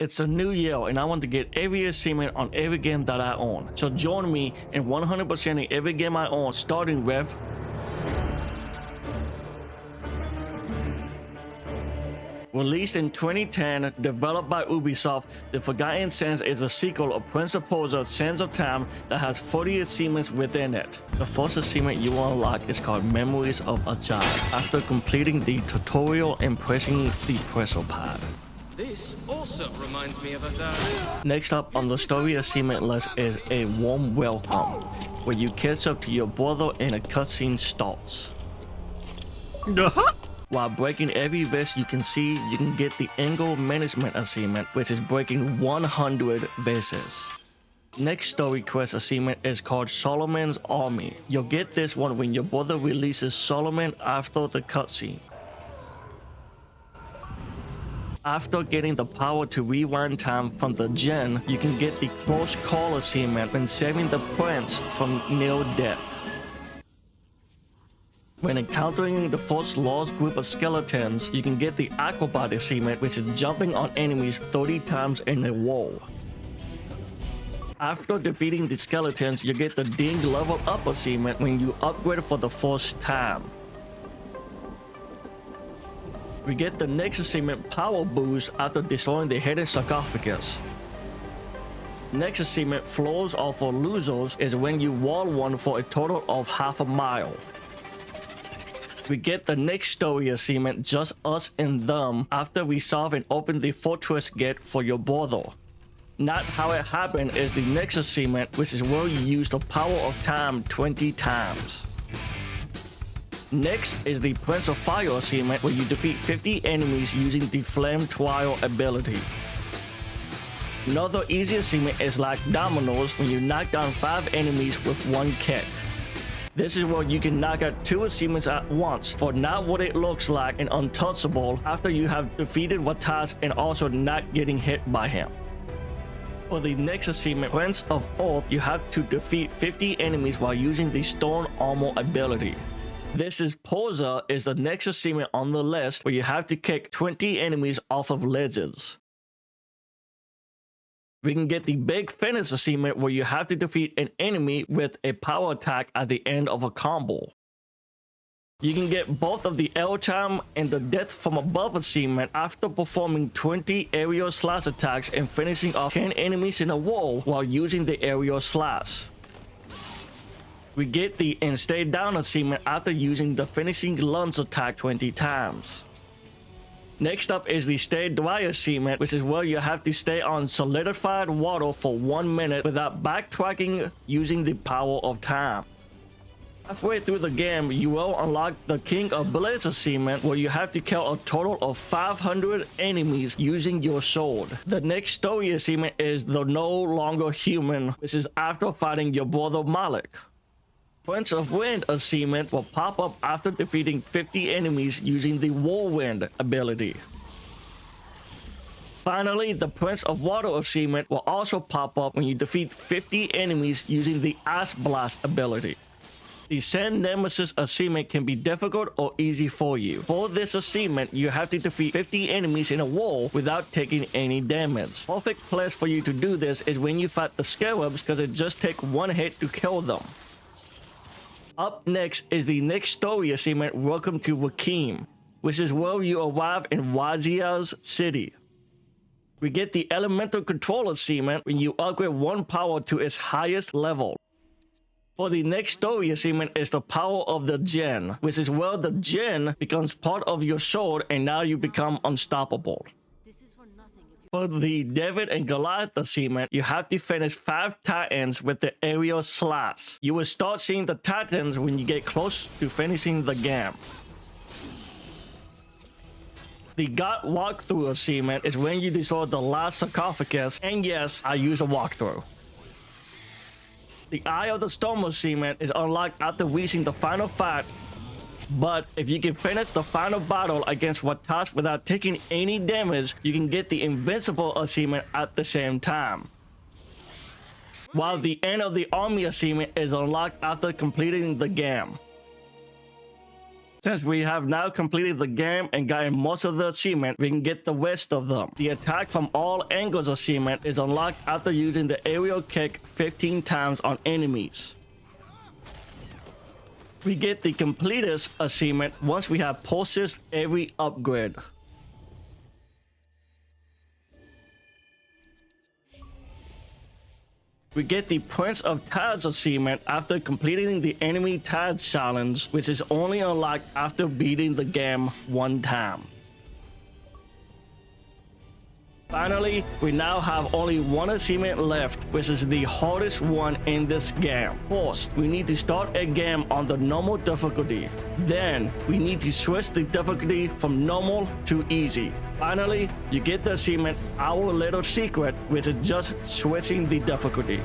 It's a new year and I want to get every achievement on every game that I own. So join me in 100%ing every game I own, starting with released in 2010, developed by Ubisoft, The Forgotten Sands is a sequel of Prince of Persia Sands of Time that has 40 achievements within it. The first achievement you will unlock is called Memories of a Child, after completing the tutorial and pressing the presser pad. This also reminds me of Azar. Next up on the story achievement list is A Warm Welcome, where you catch up to your brother and a cutscene starts. While breaking every vest you can see, you can get the Angle Management achievement, which is breaking 100 vases. Next story quest achievement is called Solomon's Army. You'll get this one when your brother releases Solomon after the cutscene. After getting the power to rewind time from the Djinn, you can get the Close Call achievement when saving the prince from near death. When encountering the first large group of skeletons, you can get the Acrobat achievement, which is jumping on enemies 30 times in a row. After defeating the skeletons, you get the Ding Level Up achievement when you upgrade for the first time. We get the next achievement Power Boost after destroying the hidden sarcophagus. Next achievement Floors Are for Losers is when you wall one for a total of half a mile. We get the next story achievement Just Us and Them after we solve and open the fortress gate for your brother. Not How It Happened is the next achievement, which is where you use the power of time 20 times. Next is the Prince of Fire achievement, where you defeat 50 enemies using the Flame Trial ability. Another easy achievement is like Dominoes, when you knock down 5 enemies with one kick. This is where you can knock out 2 achievements at once for Not What It Looks Like and Untouchable after you have defeated Watas and also not getting hit by him. For the next achievement, Prince of Earth, you have to defeat 50 enemies while using the Stone Armor ability. This is Persia is the next achievement on the list, where you have to kick 20 enemies off of ledges. We can get the Big Finish achievement, where you have to defeat an enemy with a power attack at the end of a combo. You can get both of the Airtime and the Death from Above achievement after performing 20 aerial slash attacks and finishing off 10 enemies in a row while using the aerial slash. We get the And Stay Down achievement after using the finishing lunge attack 20 times. Next up is the Stay Dry achievement, which is where you have to stay on solidified water for 1 minute without backtracking using the power of time. Halfway through the game, you will unlock the King of Blades achievement, where you have to kill a total of 500 enemies using your sword. The next story achievement is the No Longer Human, which is after fighting your brother Malik. Prince of Wind achievement will pop up after defeating 50 enemies using the Whirlwind ability. Finally, the Prince of Water achievement will also pop up when you defeat 50 enemies using the Ice Blast ability. The Sand Nemesis achievement can be difficult or easy for you. For this achievement, you have to defeat 50 enemies in a row without taking any damage. Perfect place for you to do this is when you fight the Scarabs, because it just takes 1 hit to kill them. Up next is the next story achievement, Welcome to Rakim, which is where you arrive in Wazia's city. We get the Elemental Control achievement when you upgrade 1 power to its highest level. For the next story achievement is the Power of the Djinn, which is where the Djinn becomes part of your sword and now you become unstoppable. For the David and Goliath achievement, you have to finish 5 Titans with the aerial slash. You will start seeing the Titans when you get close to finishing the game. The God Walkthrough achievement is when you destroy the last sarcophagus, and yes, I use a walkthrough. The Eye of the Storm achievement is unlocked after reaching the final fight, but if you can finish the final battle against Watas without taking any damage, you can get the Invincible achievement at the same time. While the End of the Army achievement is unlocked after completing the game. Since we have now completed the game and gotten most of the achievement, we can get the rest of them. The attack from all angles achievement is unlocked after using the aerial kick 15 times on enemies. We get the completest achievement once we have purchased every upgrade. We get the Prince of Persia achievement after completing the enemy tag challenge, which is only unlocked after beating the game one time. Finally, we now have only one achievement left, which is the hardest one in this game. First, we need to start a game on the normal difficulty. Then, we need to switch the difficulty from normal to easy. Finally, you get the achievement Our Little Secret, which is just switching the difficulty.